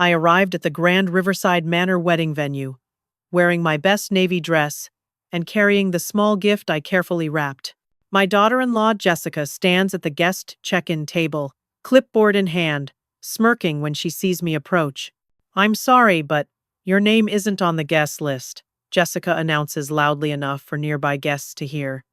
I arrived at the Grand Riverside Manor wedding venue, wearing my best navy dress and carrying the small gift I carefully wrapped. My daughter-in-law Jessica stands at the guest check-in table, clipboard in hand, smirking when she sees me approach. "I'm sorry, but your name isn't on the guest list," Jessica announces loudly enough for nearby guests to hear.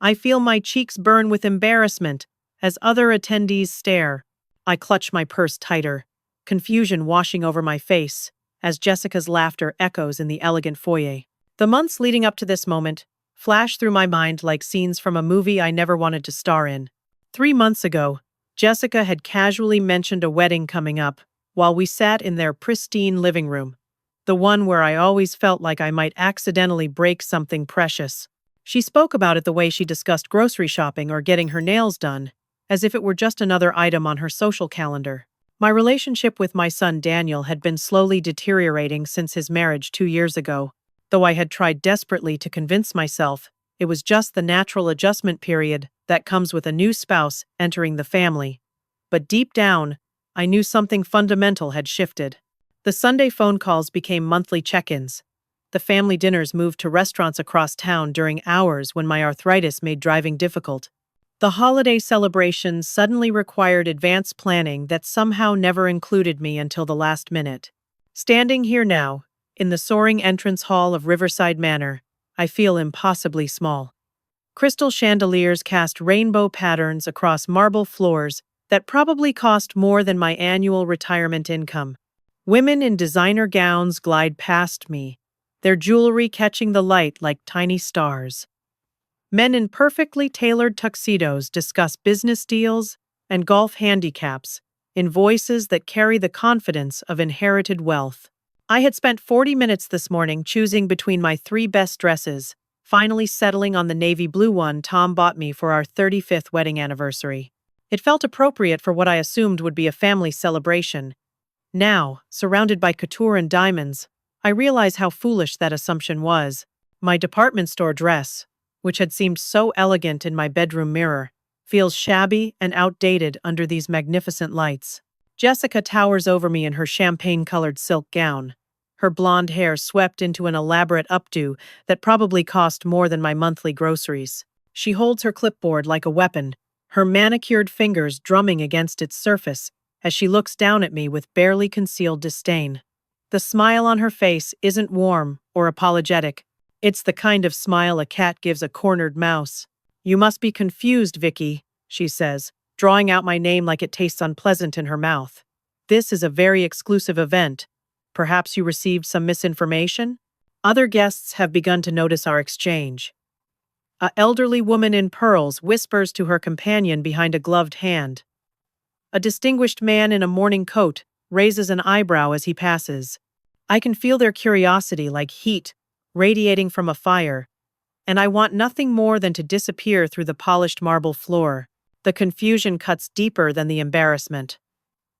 I feel my cheeks burn with embarrassment as other attendees stare. I clutch my purse tighter, confusion washing over my face as Jessica's laughter echoes in the elegant foyer. The months leading up to this moment flash through my mind like scenes from a movie I never wanted to star in. 3 months ago, Jessica had casually mentioned a wedding coming up while we sat in their pristine living room, the one where I always felt like I might accidentally break something precious. She spoke about it the way she discussed grocery shopping or getting her nails done, as if it were just another item on her social calendar. My relationship with my son Daniel had been slowly deteriorating since his marriage 2 years ago. Though I had tried desperately to convince myself it was just the natural adjustment period that comes with a new spouse entering the family. But deep down, I knew something fundamental had shifted. The Sunday phone calls became monthly check-ins. The family dinners moved to restaurants across town during hours when my arthritis made driving difficult. The holiday celebrations suddenly required advanced planning that somehow never included me until the last minute. Standing here now, in the soaring entrance hall of Riverside Manor, I feel impossibly small. Crystal chandeliers cast rainbow patterns across marble floors that probably cost more than my annual retirement income. Women in designer gowns glide past me, their jewelry catching the light like tiny stars. Men in perfectly tailored tuxedos discuss business deals and golf handicaps in voices that carry the confidence of inherited wealth. I had spent 40 minutes this morning choosing between my 3 best dresses, finally settling on the navy blue one Tom bought me for our 35th wedding anniversary. It felt appropriate for what I assumed would be a family celebration. Now, surrounded by couture and diamonds, I realize how foolish that assumption was. My department store dress, which had seemed so elegant in my bedroom mirror, feels shabby and outdated under these magnificent lights. Jessica towers over me in her champagne-colored silk gown, her blonde hair swept into an elaborate updo that probably cost more than my monthly groceries. She holds her clipboard like a weapon, her manicured fingers drumming against its surface as she looks down at me with barely concealed disdain. The smile on her face isn't warm or apologetic. It's the kind of smile a cat gives a cornered mouse. "You must be confused, Vicky," she says, drawing out my name like it tastes unpleasant in her mouth. "This is a very exclusive event. Perhaps you received some misinformation?" Other guests have begun to notice our exchange. An elderly woman in pearls whispers to her companion behind a gloved hand. A distinguished man in a morning coat raises an eyebrow as he passes. I can feel their curiosity like heat radiating from a fire, and I want nothing more than to disappear through the polished marble floor. The confusion cuts deeper than the embarrassment.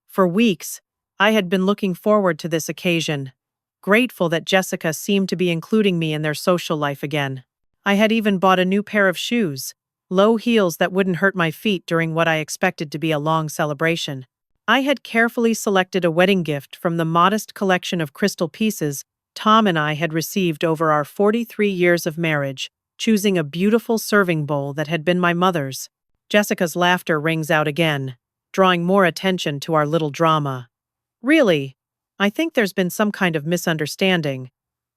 For weeks, I had been looking forward to this occasion, grateful that Jessica seemed to be including me in their social life again. I had even bought a new pair of shoes, low heels that wouldn't hurt my feet during what I expected to be a long celebration. I had carefully selected a wedding gift from the modest collection of crystal pieces Tom and I had received over our 43 years of marriage, choosing a beautiful serving bowl that had been my mother's. Jessica's laughter rings out again, drawing more attention to our little drama. "Really? I think there's been some kind of misunderstanding.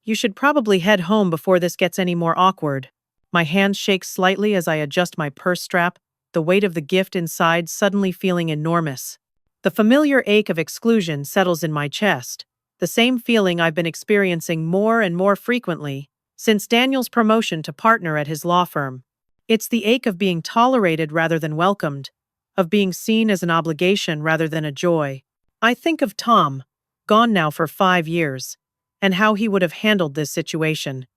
You should probably head home before this gets any more awkward." My hands shake slightly as I adjust my purse strap, the weight of the gift inside suddenly feeling enormous. The familiar ache of exclusion settles in my chest, the same feeling I've been experiencing more and more frequently since Daniel's promotion to partner at his law firm. It's the ache of being tolerated rather than welcomed, of being seen as an obligation rather than a joy. I think of Tom, gone now for 5 years, and how he would have handled this situation.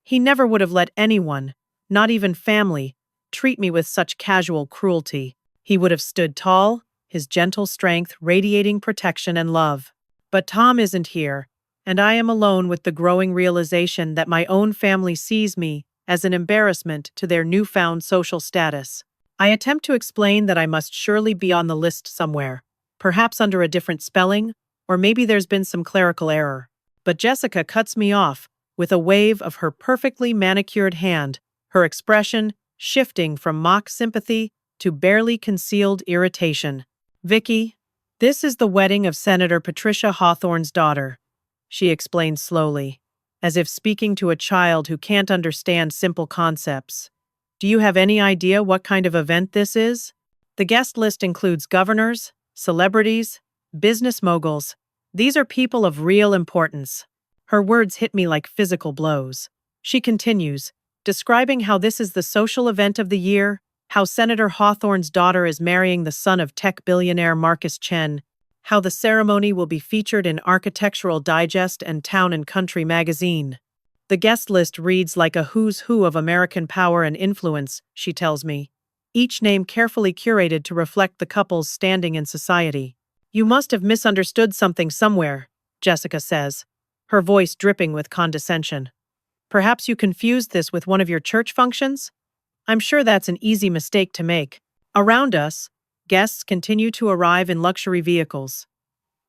He never would have let anyone, not even family, treat me with such casual cruelty. He would have stood tall, his gentle strength radiating protection and love. But Tom isn't here, and I am alone with the growing realization that my own family sees me as an embarrassment to their newfound social status. I attempt to explain that I must surely be on the list somewhere, perhaps under a different spelling, Or maybe there's been some clerical error. But Jessica cuts me off with a wave of her perfectly manicured hand, her expression shifting from mock sympathy to barely concealed irritation. "Vicky, this is the wedding of Senator Patricia Hawthorne's daughter," she explained slowly, as if speaking to a child who can't understand simple concepts. "Do you have any idea what kind of event this is? The guest list includes governors, celebrities, business moguls. These are people of real importance." Her words hit me like physical blows. She continues, describing how this is the social event of the year, how Senator Hawthorne's daughter is marrying the son of tech billionaire Marcus Chen, how the ceremony will be featured in Architectural Digest and Town and Country magazine. The guest list reads like a who's who of American power and influence, she tells me, each name carefully curated to reflect the couple's standing in society. "You must have misunderstood something somewhere," Jessica says, her voice dripping with condescension. "Perhaps you confused this with one of your church functions? I'm sure that's an easy mistake to make." Around us, guests continue to arrive in luxury vehicles.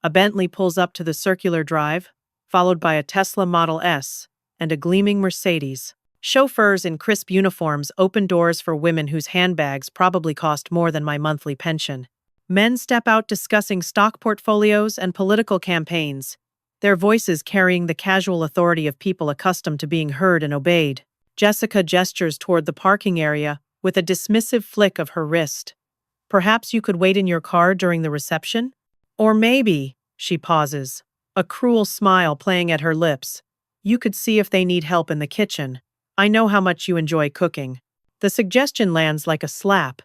A Bentley pulls up to the circular drive, followed by a Tesla Model S and a gleaming Mercedes. Chauffeurs in crisp uniforms open doors for women whose handbags probably cost more than my monthly pension. Men step out discussing stock portfolios and political campaigns, their voices carrying the casual authority of people accustomed to being heard and obeyed. Jessica gestures toward the parking area with a dismissive flick of her wrist. "Perhaps you could wait in your car during the reception? Or maybe," she pauses, a cruel smile playing at her lips, "you could see if they need help in the kitchen. I know how much you enjoy cooking." The suggestion lands like a slap.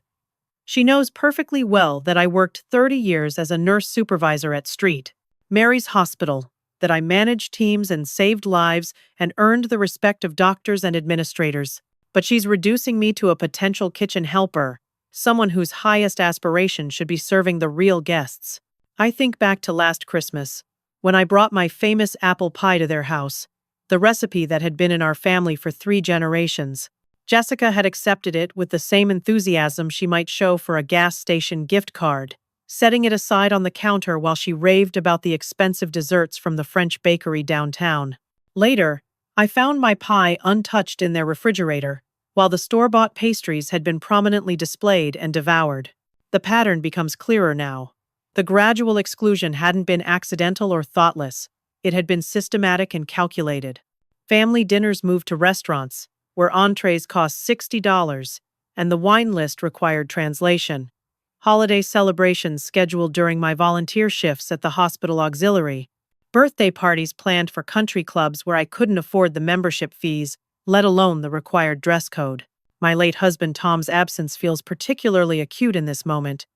She knows perfectly well that I worked 30 years as a nurse supervisor at St. Mary's Hospital, that I managed teams and saved lives and earned the respect of doctors and administrators. But she's reducing me to a potential kitchen helper, someone whose highest aspiration should be serving the real guests. I think back to last Christmas, when I brought my famous apple pie to their house, the recipe that had been in our family for 3 generations. Jessica had accepted it with the same enthusiasm she might show for a gas station gift card, setting it aside on the counter while she raved about the expensive desserts from the French bakery downtown. Later, I found my pie untouched in their refrigerator, while the store-bought pastries had been prominently displayed and devoured. The pattern becomes clearer now. The gradual exclusion hadn't been accidental or thoughtless. It had been systematic and calculated. Family dinners moved to restaurants, where entrees cost $60, and the wine list required translation. Holiday celebrations scheduled during my volunteer shifts at the hospital auxiliary. Birthday parties planned for country clubs where I couldn't afford the membership fees, let alone the required dress code. My late husband Tom's absence feels particularly acute in this moment.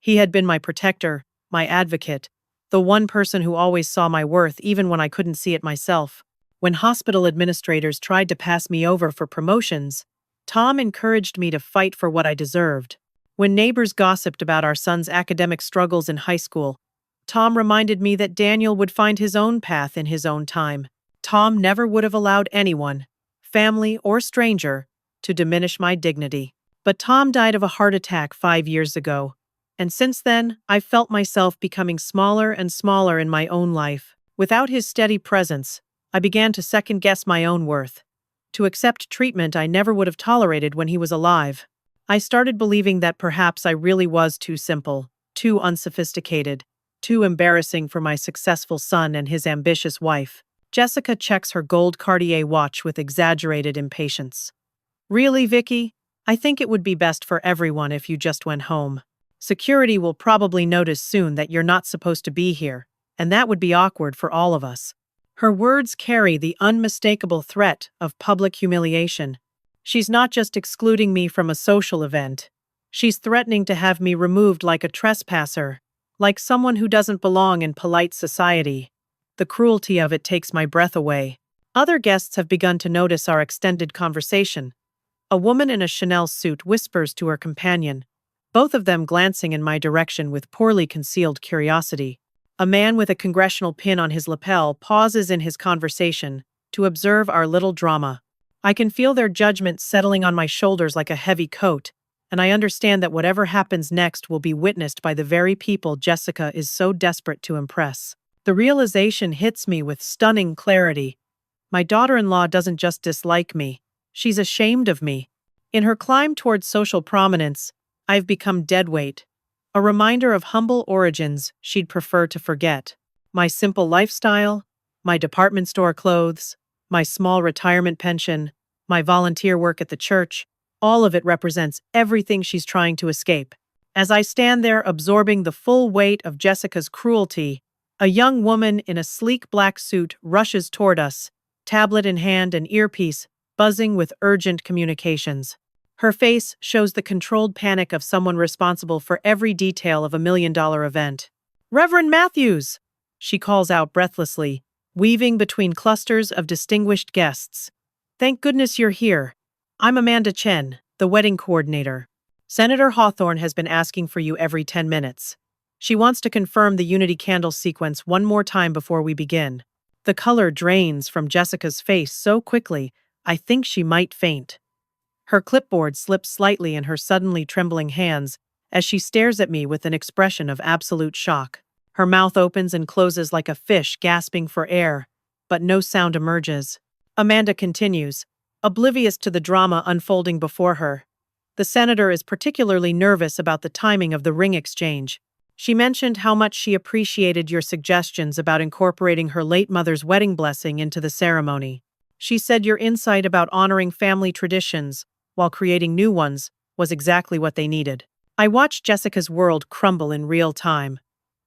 He had been my protector, my advocate, the one person who always saw my worth even when I couldn't see it myself. When hospital administrators tried to pass me over for promotions, Tom encouraged me to fight for what I deserved. When neighbors gossiped about our son's academic struggles in high school, Tom reminded me that Daniel would find his own path in his own time. Tom never would have allowed anyone, family or stranger, to diminish my dignity. But Tom died of a heart attack 5 years ago, and since then, I've felt myself becoming smaller and smaller in my own life. Without his steady presence, I began to second-guess my own worth, to accept treatment I never would have tolerated when he was alive. I started believing that perhaps I really was too simple, too unsophisticated, too embarrassing for my successful son and his ambitious wife. Jessica checks her gold Cartier watch with exaggerated impatience. "Really, Vicky? I think it would be best for everyone if you just went home. Security will probably notice soon that you're not supposed to be here, and that would be awkward for all of us." Her words carry the unmistakable threat of public humiliation. She's not just excluding me from a social event. She's threatening to have me removed like a trespasser, like someone who doesn't belong in polite society. The cruelty of it takes my breath away. Other guests have begun to notice our extended conversation. A woman in a Chanel suit whispers to her companion, both of them glancing in my direction with poorly concealed curiosity. A man with a congressional pin on his lapel pauses in his conversation to observe our little drama. I can feel their judgment settling on my shoulders like a heavy coat, and I understand that whatever happens next will be witnessed by the very people Jessica is so desperate to impress. The realization hits me with stunning clarity. My daughter-in-law doesn't just dislike me, she's ashamed of me. In her climb towards social prominence, I've become deadweight, a reminder of humble origins she'd prefer to forget. My simple lifestyle, my department store clothes, my small retirement pension, my volunteer work at the church, all of it represents everything she's trying to escape. As I stand there absorbing the full weight of Jessica's cruelty, a young woman in a sleek black suit rushes toward us, tablet in hand and earpiece buzzing with urgent communications. Her face shows the controlled panic of someone responsible for every detail of $1 million event. "Reverend Matthews!" she calls out breathlessly, weaving between clusters of distinguished guests. "Thank goodness you're here. I'm Amanda Chen, the wedding coordinator. Senator Hawthorne has been asking for you every 10 minutes. She wants to confirm the Unity Candle sequence one more time before we begin." The color drains from Jessica's face so quickly, I think she might faint. Her clipboard slips slightly in her suddenly trembling hands as she stares at me with an expression of absolute shock. Her mouth opens and closes like a fish gasping for air, but no sound emerges. Amanda continues, oblivious to the drama unfolding before her. "The senator is particularly nervous about the timing of the ring exchange. She mentioned how much she appreciated your suggestions about incorporating her late mother's wedding blessing into the ceremony. She said your insight about honoring family traditions while creating new ones was exactly what they needed." I watched Jessica's world crumble in real time.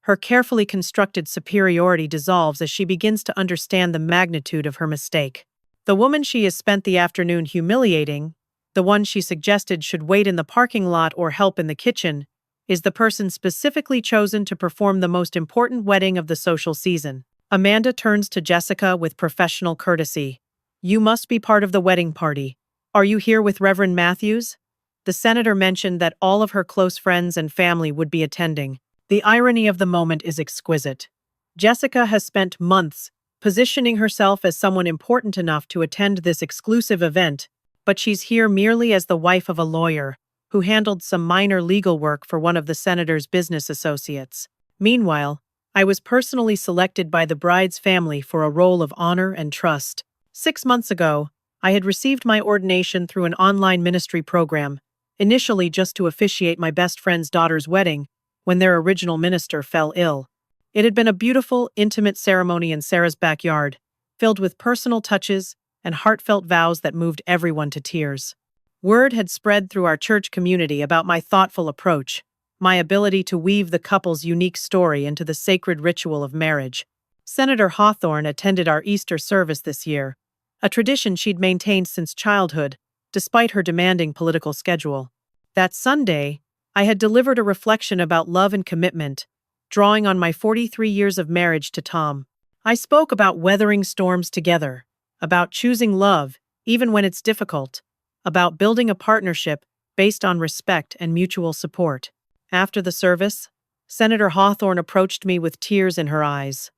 Her carefully constructed superiority dissolves as she begins to understand the magnitude of her mistake. The woman she has spent the afternoon humiliating, the one she suggested should wait in the parking lot or help in the kitchen, is the person specifically chosen to perform the most important wedding of the social season. Amanda turns to Jessica with professional courtesy. "You must be part of the wedding party. Are you here with Reverend Matthews?" The senator mentioned that all of her close friends and family would be attending. The irony of the moment is exquisite. Jessica has spent months positioning herself as someone important enough to attend this exclusive event, but she's here merely as the wife of a lawyer who handled some minor legal work for one of the senator's business associates. Meanwhile, I was personally selected by the bride's family for a role of honor and trust. 6 months ago, I had received my ordination through an online ministry program, initially just to officiate my best friend's daughter's wedding when their original minister fell ill. It had been a beautiful, intimate ceremony in Sarah's backyard, filled with personal touches and heartfelt vows that moved everyone to tears. Word had spread through our church community about my thoughtful approach, my ability to weave the couple's unique story into the sacred ritual of marriage. Senator Hawthorne attended our Easter service this year, a tradition she'd maintained since childhood, despite her demanding political schedule. That Sunday, I had delivered a reflection about love and commitment, drawing on my 43 years of marriage to Tom. I spoke about weathering storms together, about choosing love, even when it's difficult, about building a partnership based on respect and mutual support. After the service, Senator Hawthorne approached me with tears in her eyes.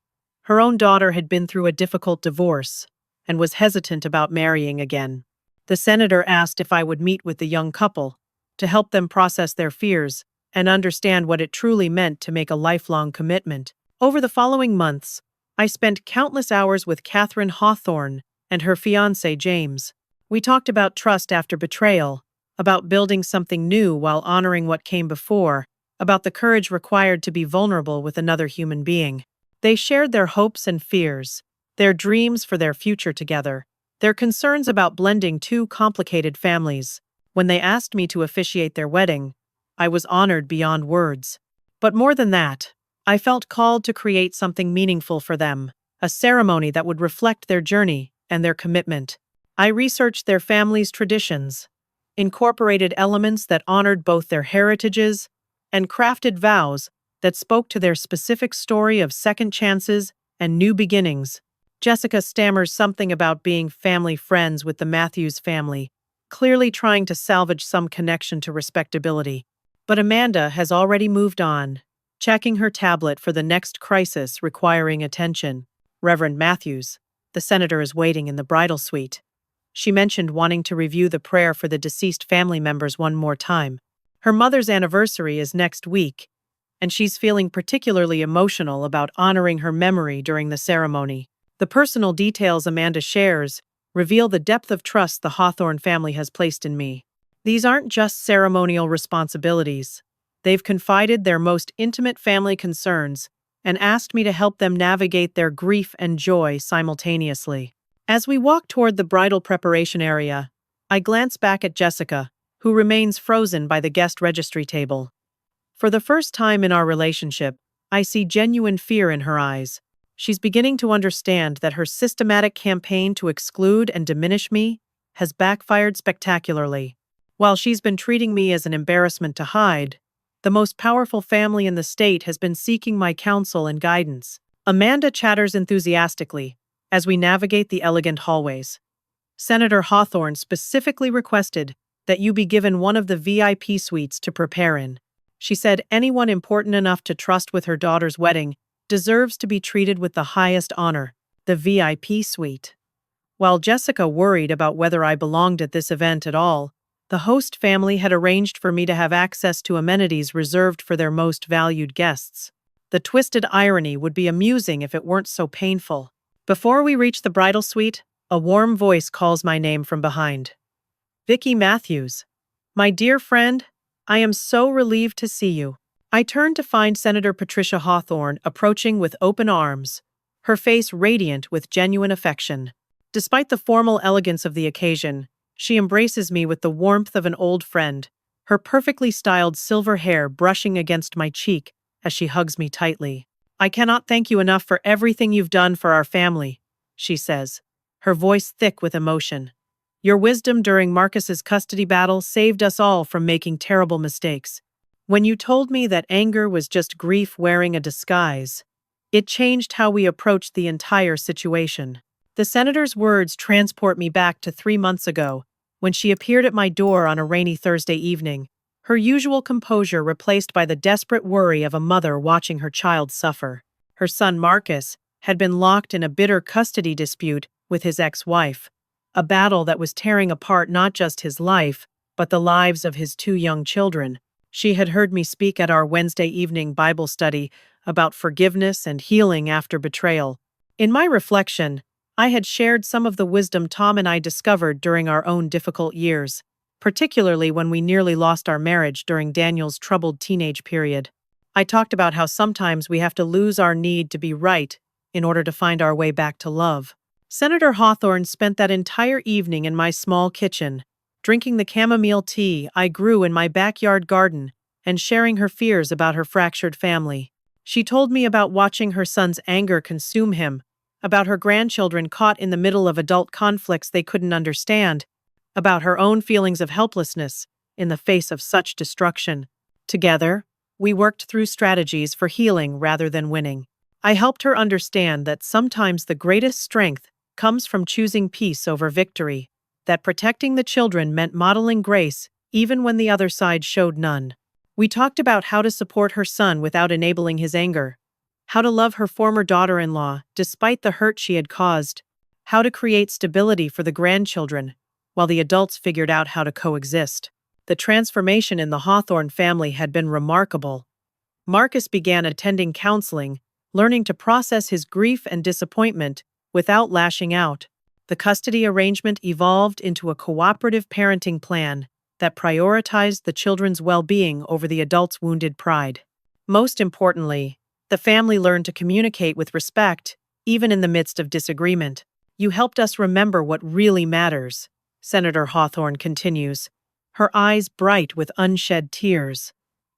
Her own daughter had been through a difficult divorce and was hesitant about marrying again. The senator asked if I would meet with the young couple to help them process their fears and understand what it truly meant to make a lifelong commitment. Over the following months, I spent countless hours with Catherine Hawthorne and her fiancé James. We talked about trust after betrayal, about building something new while honoring what came before, about the courage required to be vulnerable with another human being. They shared their hopes and fears, their dreams for their future together, their concerns about blending two complicated families. When they asked me to officiate their wedding, I was honored beyond words. But more than that, I felt called to create something meaningful for them, a ceremony that would reflect their journey and their commitment. I researched their family's traditions, incorporated elements that honored both their heritages, and crafted vows that spoke to their specific story of second chances and new beginnings. Jessica stammers something about being family friends with the Matthews family, clearly trying to salvage some connection to respectability. But Amanda has already moved on, checking her tablet for the next crisis requiring attention. Reverend Matthews, the senator, is waiting in the bridal suite. She mentioned wanting to review the prayer for the deceased family members one more time. Her mother's anniversary is next week, and she's feeling particularly emotional about honoring her memory during the ceremony. The personal details Amanda shares reveal the depth of trust the Hawthorne family has placed in me. These aren't just ceremonial responsibilities. They've confided their most intimate family concerns and asked me to help them navigate their grief and joy simultaneously. As we walk toward the bridal preparation area, I glance back at Jessica, who remains frozen by the guest registry table. For the first time in our relationship, I see genuine fear in her eyes. She's beginning to understand that her systematic campaign to exclude and diminish me has backfired spectacularly. While she's been treating me as an embarrassment to hide, the most powerful family in the state has been seeking my counsel and guidance. Amanda chatters enthusiastically as we navigate the elegant hallways. Senator Hawthorne specifically requested that you be given one of the VIP suites to prepare in. She said anyone important enough to trust with her daughter's wedding deserves to be treated with the highest honor, the VIP suite. While Jessica worried about whether I belonged at this event at all, the host family had arranged for me to have access to amenities reserved for their most valued guests. The twisted irony would be amusing if it weren't so painful. Before we reach the bridal suite, a warm voice calls my name from behind. Vicky Matthews. My dear friend, I am so relieved to see you. I turn to find Senator Patricia Hawthorne approaching with open arms, her face radiant with genuine affection. Despite the formal elegance of the occasion, she embraces me with the warmth of an old friend, her perfectly styled silver hair brushing against my cheek as she hugs me tightly. I cannot thank you enough for everything you've done for our family, she says, her voice thick with emotion. Your wisdom during Marcus's custody battle saved us all from making terrible mistakes. When you told me that anger was just grief wearing a disguise, it changed how we approached the entire situation. The senator's words transport me back to 3 months ago, when she appeared at my door on a rainy Thursday evening, her usual composure replaced by the desperate worry of a mother watching her child suffer. Her son Marcus had been locked in a bitter custody dispute with his ex-wife, a battle that was tearing apart not just his life, but the lives of his 2 young children. She had heard me speak at our Wednesday evening Bible study about forgiveness and healing after betrayal. In my reflection, I had shared some of the wisdom Tom and I discovered during our own difficult years, particularly when we nearly lost our marriage during Daniel's troubled teenage period. I talked about how sometimes we have to lose our need to be right in order to find our way back to love. Senator Hawthorne spent that entire evening in my small kitchen, drinking the chamomile tea I grew in my backyard garden and sharing her fears about her fractured family. She told me about watching her son's anger consume him, about her grandchildren caught in the middle of adult conflicts they couldn't understand, about her own feelings of helplessness in the face of such destruction. Together, we worked through strategies for healing rather than winning. I helped her understand that sometimes the greatest strength comes from choosing peace over victory, that protecting the children meant modeling grace even when the other side showed none. We talked about how to support her son without enabling his anger, how to love her former daughter-in-law despite the hurt she had caused, how to create stability for the grandchildren while the adults figured out how to coexist. The transformation in the Hawthorne family had been remarkable. Marcus began attending counseling, learning to process his grief and disappointment without lashing out. The custody arrangement evolved into a cooperative parenting plan that prioritized the children's well-being over the adults' wounded pride. Most importantly, the family learned to communicate with respect, even in the midst of disagreement. You helped us remember what really matters, Senator Hawthorne continues, her eyes bright with unshed tears.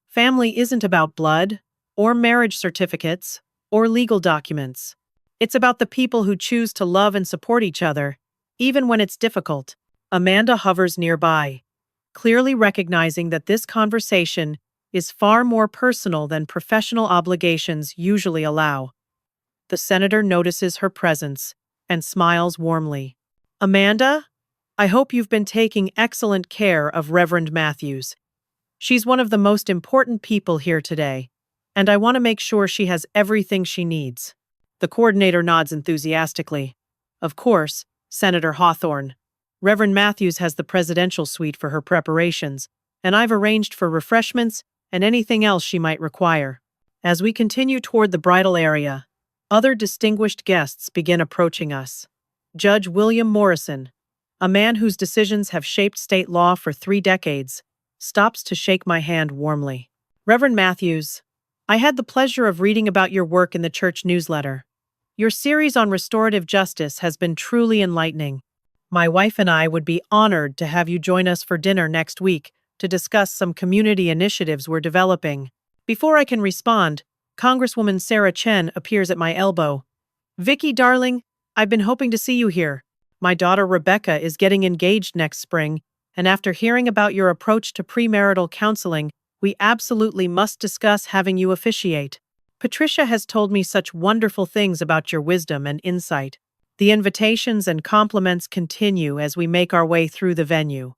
Family isn't about blood, or marriage certificates, or legal documents. It's about the people who choose to love and support each other, even when it's difficult. Amanda hovers nearby, clearly recognizing that this conversation is far more personal than professional obligations usually allow. The senator notices her presence and smiles warmly. Amanda, I hope you've been taking excellent care of Reverend Matthews. She's one of the most important people here today, and I want to make sure she has everything she needs. The coordinator nods enthusiastically. Of course, Senator Hawthorne. Reverend Matthews has the presidential suite for her preparations, and I've arranged for refreshments and anything else she might require. As we continue toward the bridal area, other distinguished guests begin approaching us. Judge William Morrison, a man whose decisions have shaped state law for 3 decades, stops to shake my hand warmly. Reverend Matthews, I had the pleasure of reading about your work in the church newsletter. Your series on restorative justice has been truly enlightening. My wife and I would be honored to have you join us for dinner next week to discuss some community initiatives we're developing. Before I can respond, Congresswoman Sarah Chen appears at my elbow. Vicky, darling, I've been hoping to see you here. My daughter Rebecca is getting engaged next spring, and after hearing about your approach to premarital counseling, we absolutely must discuss having you officiate. Patricia has told me such wonderful things about your wisdom and insight. The invitations and compliments continue as we make our way through the venue.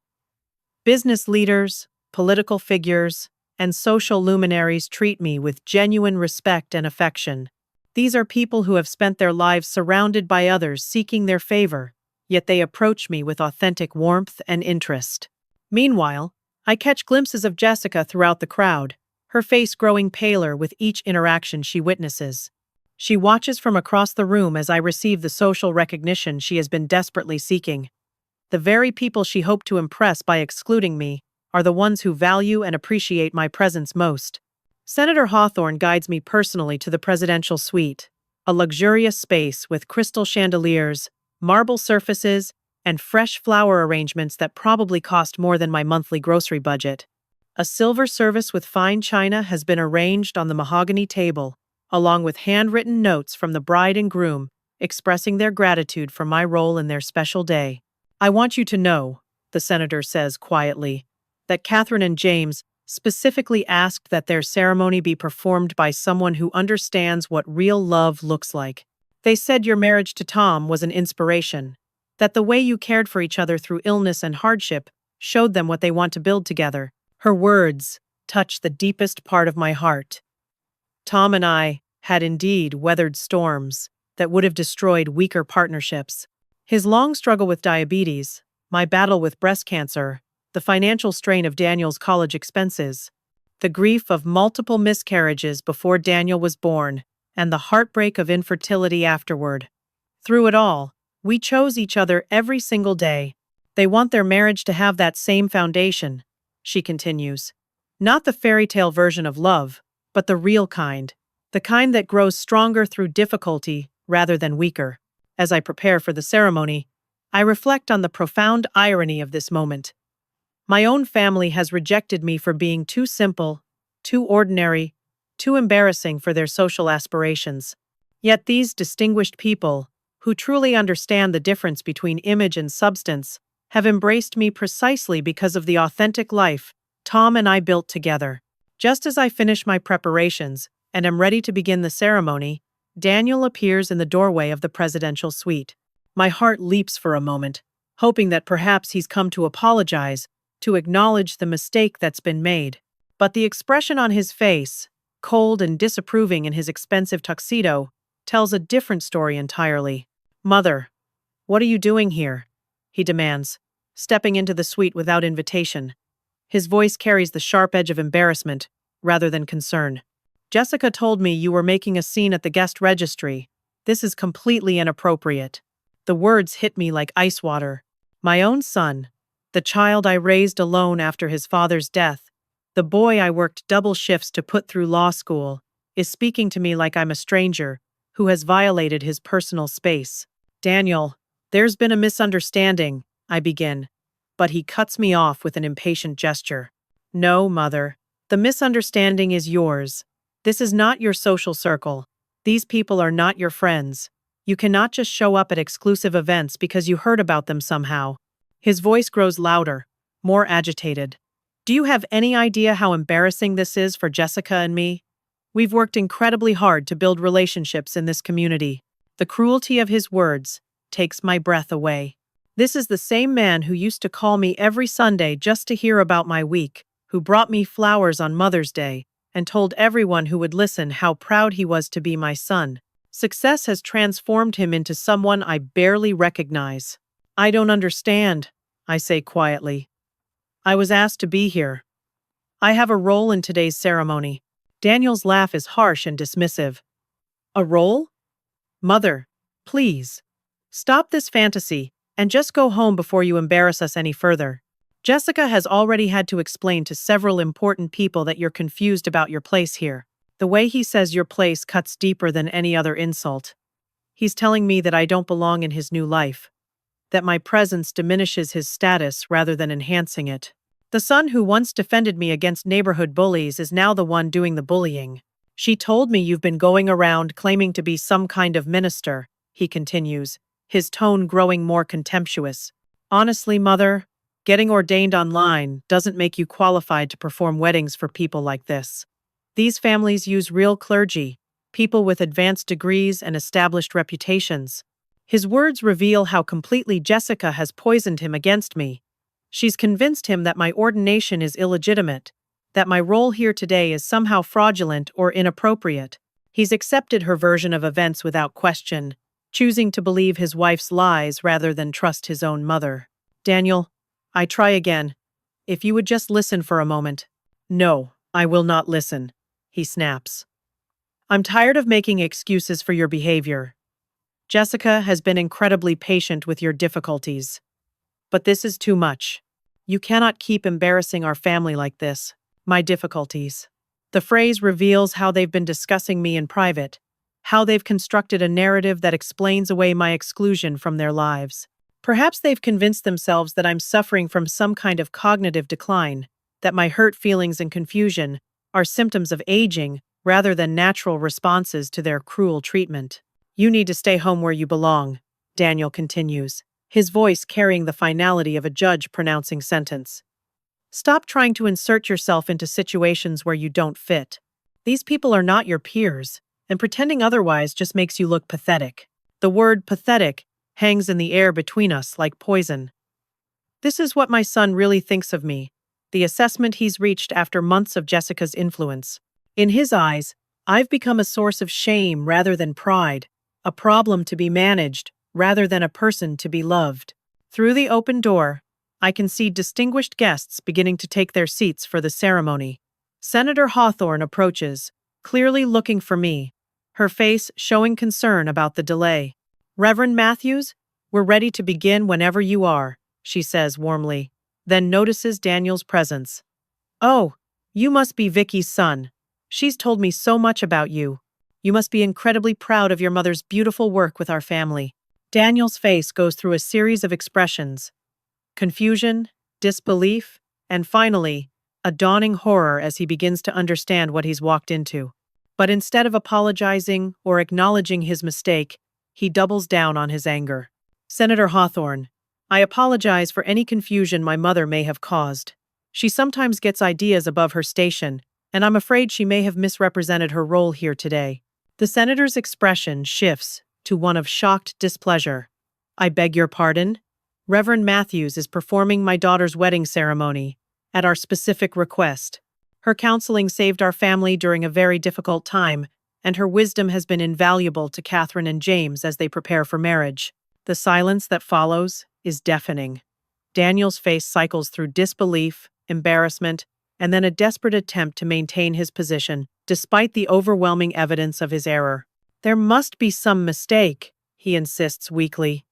Business leaders, political figures, and social luminaries treat me with genuine respect and affection. These are people who have spent their lives surrounded by others seeking their favor, yet they approach me with authentic warmth and interest. Meanwhile, I catch glimpses of Jessica throughout the crowd, her face growing paler with each interaction she witnesses. She watches from across the room as I receive the social recognition she has been desperately seeking. The very people she hoped to impress by excluding me are the ones who value and appreciate my presence most. Senator Hawthorne guides me personally to the presidential suite, a luxurious space with crystal chandeliers, marble surfaces, and fresh flower arrangements that probably cost more than my monthly grocery budget. A silver service with fine china has been arranged on the mahogany table, along with handwritten notes from the bride and groom expressing their gratitude for my role in their special day. I want you to know, the senator says quietly, that Catherine and James specifically asked that their ceremony be performed by someone who understands what real love looks like. They said your marriage to Tom was an inspiration, that the way you cared for each other through illness and hardship showed them what they want to build together. Her words touched the deepest part of my heart. Tom and I had indeed weathered storms that would have destroyed weaker partnerships. His long struggle with diabetes, my battle with breast cancer, the financial strain of Daniel's college expenses, the grief of multiple miscarriages before Daniel was born, and the heartbreak of infertility afterward. Through it all, we chose each other every single day. They want their marriage to have that same foundation, she continues. Not the fairy tale version of love, but the real kind. The kind that grows stronger through difficulty rather than weaker. As I prepare for the ceremony, I reflect on the profound irony of this moment. My own family has rejected me for being too simple, too ordinary, too embarrassing for their social aspirations. Yet these distinguished people, who truly understand the difference between image and substance, have embraced me precisely because of the authentic life Tom and I built together. Just as I finish my preparations and am ready to begin the ceremony, Daniel appears in the doorway of the presidential suite. My heart leaps for a moment, hoping that perhaps he's come to apologize, to acknowledge the mistake that's been made. But the expression on his face, cold and disapproving in his expensive tuxedo, tells a different story entirely. "Mother, what are you doing here?" he demands, stepping into the suite without invitation. His voice carries the sharp edge of embarrassment rather than concern. "Jessica told me you were making a scene at the guest registry. This is completely inappropriate." The words hit me like ice water. My own son, the child I raised alone after his father's death, the boy I worked double shifts to put through law school, is speaking to me like I'm a stranger who has violated his personal space. "Daniel, there's been a misunderstanding," I begin, but he cuts me off with an impatient gesture. "No, Mother, the misunderstanding is yours. This is not your social circle. These people are not your friends. You cannot just show up at exclusive events because you heard about them somehow." His voice grows louder, more agitated. "Do you have any idea how embarrassing this is for Jessica and me? We've worked incredibly hard to build relationships in this community." The cruelty of his words takes my breath away. This is the same man who used to call me every Sunday just to hear about my week, who brought me flowers on Mother's Day, and told everyone who would listen how proud he was to be my son. Success has transformed him into someone I barely recognize. "I don't understand," I say quietly. "I was asked to be here. I have a role in today's ceremony." Daniel's laugh is harsh and dismissive. A role? Mother, please. Stop this fantasy and just go home before you embarrass us any further. Jessica has already had to explain to several important people that you're confused about your place here. The way he says your place cuts deeper than any other insult. He's telling me that I don't belong in his new life, that my presence diminishes his status rather than enhancing it. The son who once defended me against neighborhood bullies is now the one doing the bullying. She told me you've been going around claiming to be some kind of minister, he continues, his tone growing more contemptuous. Honestly, Mother, getting ordained online doesn't make you qualified to perform weddings for people like this. These families use real clergy, people with advanced degrees and established reputations. His words reveal how completely Jessica has poisoned him against me. She's convinced him that my ordination is illegitimate, that my role here today is somehow fraudulent or inappropriate. He's accepted her version of events without question, choosing to believe his wife's lies rather than trust his own mother. Daniel, I try again. If you would just listen for a moment. No, I will not listen, he snaps. I'm tired of making excuses for your behavior. Jessica has been incredibly patient with your difficulties. But this is too much. You cannot keep embarrassing our family like this. My difficulties. The phrase reveals how they've been discussing me in private, how they've constructed a narrative that explains away my exclusion from their lives. Perhaps they've convinced themselves that I'm suffering from some kind of cognitive decline, that my hurt feelings and confusion are symptoms of aging rather than natural responses to their cruel treatment. You need to stay home where you belong, Daniel continues, his voice carrying the finality of a judge pronouncing sentence. Stop trying to insert yourself into situations where you don't fit. These people are not your peers, and pretending otherwise just makes you look pathetic. The word pathetic hangs in the air between us like poison. This is what my son really thinks of me, the assessment he's reached after months of Jessica's influence. In his eyes, I've become a source of shame rather than pride, a problem to be managed rather than a person to be loved. Through the open door, I can see distinguished guests beginning to take their seats for the ceremony. Senator Hawthorne approaches, clearly looking for me, her face showing concern about the delay. Reverend Matthews, we're ready to begin whenever you are, she says warmly, then notices Daniel's presence. Oh, you must be Vicky's son. She's told me so much about you. You must be incredibly proud of your mother's beautiful work with our family. Daniel's face goes through a series of expressions. Confusion, disbelief, and finally, a dawning horror as he begins to understand what he's walked into. But instead of apologizing or acknowledging his mistake, he doubles down on his anger. Senator Hawthorne, I apologize for any confusion my mother may have caused. She sometimes gets ideas above her station, and I'm afraid she may have misrepresented her role here today. The senator's expression shifts to one of shocked displeasure. I beg your pardon? Reverend Matthews is performing my daughter's wedding ceremony at our specific request. Her counseling saved our family during a very difficult time, and her wisdom has been invaluable to Catherine and James as they prepare for marriage. The silence that follows is deafening. Daniel's face cycles through disbelief, embarrassment, and then a desperate attempt to maintain his position, despite the overwhelming evidence of his error. There must be some mistake, he insists weakly.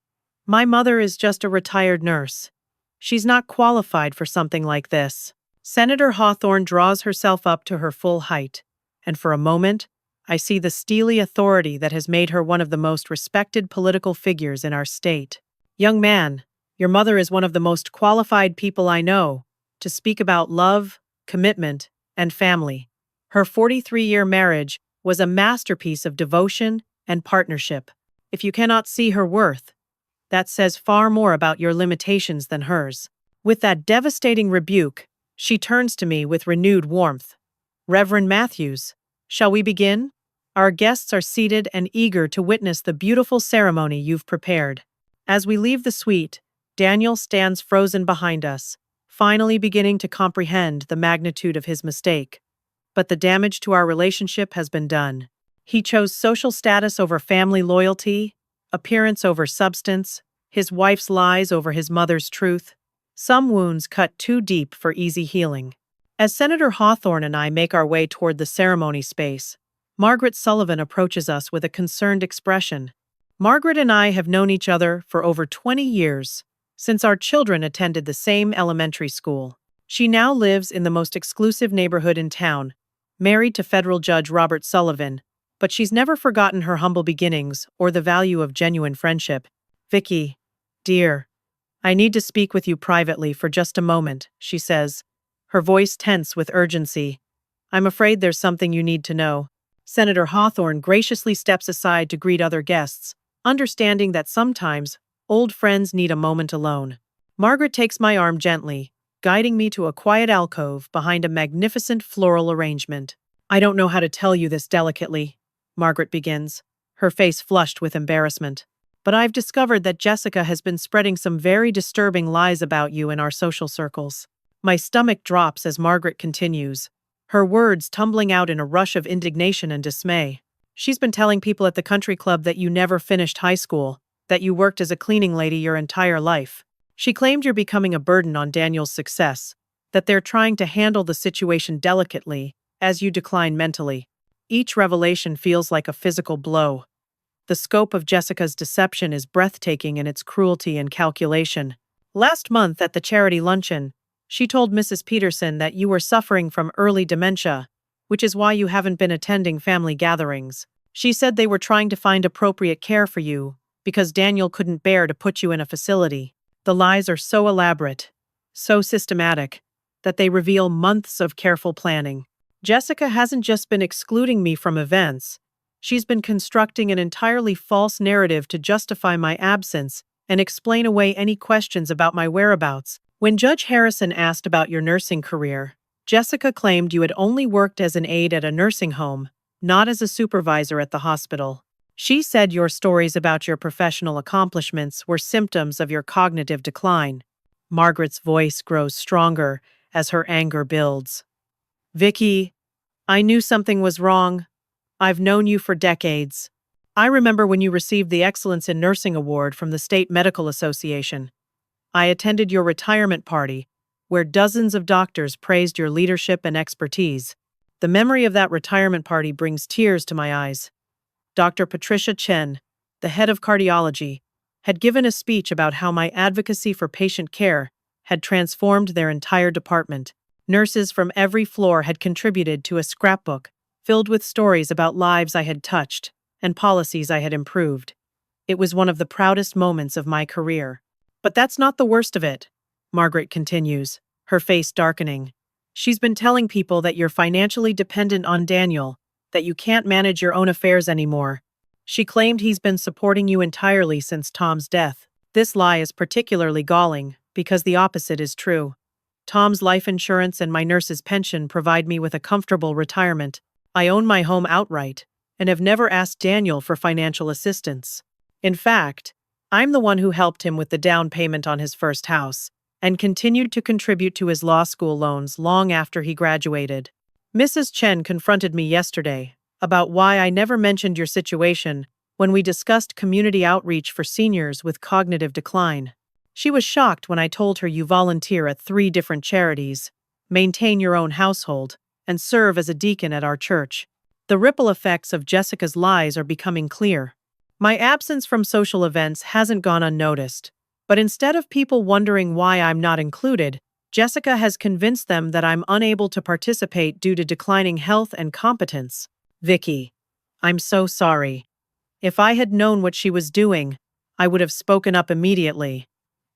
My mother is just a retired nurse. She's not qualified for something like this. Senator Hawthorne draws herself up to her full height, and for a moment, I see the steely authority that has made her one of the most respected political figures in our state. Young man, your mother is one of the most qualified people I know to speak about love, commitment, and family. Her 43-year marriage was a masterpiece of devotion and partnership. If you cannot see her worth, that says far more about your limitations than hers. With that devastating rebuke, she turns to me with renewed warmth. Reverend Matthews, shall we begin? Our guests are seated and eager to witness the beautiful ceremony you've prepared. As we leave the suite, Daniel stands frozen behind us, finally beginning to comprehend the magnitude of his mistake. But the damage to our relationship has been done. He chose social status over family loyalty, appearance over substance, his wife's lies over his mother's truth. Some wounds cut too deep for easy healing. As Senator Hawthorne and I make our way toward the ceremony space, Margaret Sullivan approaches us with a concerned expression. Margaret and I have known each other for over 20 years, since our children attended the same elementary school. She now lives in the most exclusive neighborhood in town, married to federal judge Robert Sullivan, but she's never forgotten her humble beginnings or the value of genuine friendship. "Vicky, dear, I need to speak with you privately for just a moment," she says, her voice tense with urgency. "I'm afraid there's something you need to know." Senator Hawthorne graciously steps aside to greet other guests, understanding that sometimes old friends need a moment alone. Margaret takes my arm gently, guiding me to a quiet alcove behind a magnificent floral arrangement. "I don't know how to tell you this delicately," Margaret begins, her face flushed with embarrassment. "But I've discovered that Jessica has been spreading some very disturbing lies about you in our social circles." My stomach drops as Margaret continues, her words tumbling out in a rush of indignation and dismay. "She's been telling people at the country club that you never finished high school, that you worked as a cleaning lady your entire life. She claimed you're becoming a burden on Daniel's success, that they're trying to handle the situation delicately as you decline mentally." Each revelation feels like a physical blow. The scope of Jessica's deception is breathtaking in its cruelty and calculation. Last month at the charity luncheon, she told Mrs. Peterson that you were suffering from early dementia, which is why you haven't been attending family gatherings. She said they were trying to find appropriate care for you because Daniel couldn't bear to put you in a facility. The lies are so elaborate, so systematic, that they reveal months of careful planning. Jessica hasn't just been excluding me from events, she's been constructing an entirely false narrative to justify my absence and explain away any questions about my whereabouts. When Judge Harrison asked about your nursing career, Jessica claimed you had only worked as an aide at a nursing home, not as a supervisor at the hospital. She said your stories about your professional accomplishments were symptoms of your cognitive decline. Margaret's voice grows stronger as her anger builds. "Vicky, I knew something was wrong. I've known you for decades. I remember when you received the Excellence in Nursing Award from the State Medical Association. I attended your retirement party, where dozens of doctors praised your leadership and expertise. The memory of that retirement party brings tears to my eyes. Dr. Patricia Chen, the head of cardiology, had given a speech about how my advocacy for patient care had transformed their entire department. Nurses from every floor had contributed to a scrapbook filled with stories about lives I had touched and policies I had improved. It was one of the proudest moments of my career. But that's not the worst of it," Margaret continues, her face darkening. "She's been telling people that you're financially dependent on Daniel, that you can't manage your own affairs anymore. She claimed he's been supporting you entirely since Tom's death. This lie is particularly galling because the opposite is true. Tom's life insurance and my nurse's pension provide me with a comfortable retirement. I own my home outright and have never asked Daniel for financial assistance. In fact, I'm the one who helped him with the down payment on his first house and continued to contribute to his law school loans long after he graduated. Mrs. Chen confronted me yesterday about why I never mentioned your situation when we discussed community outreach for seniors with cognitive decline. She was shocked when I told her you volunteer at 3 different charities, maintain your own household, and serve as a deacon at our church. The ripple effects of Jessica's lies are becoming clear. My absence from social events hasn't gone unnoticed, but instead of people wondering why I'm not included, Jessica has convinced them that I'm unable to participate due to declining health and competence. Vicky, I'm so sorry. If I had known what she was doing, I would have spoken up immediately.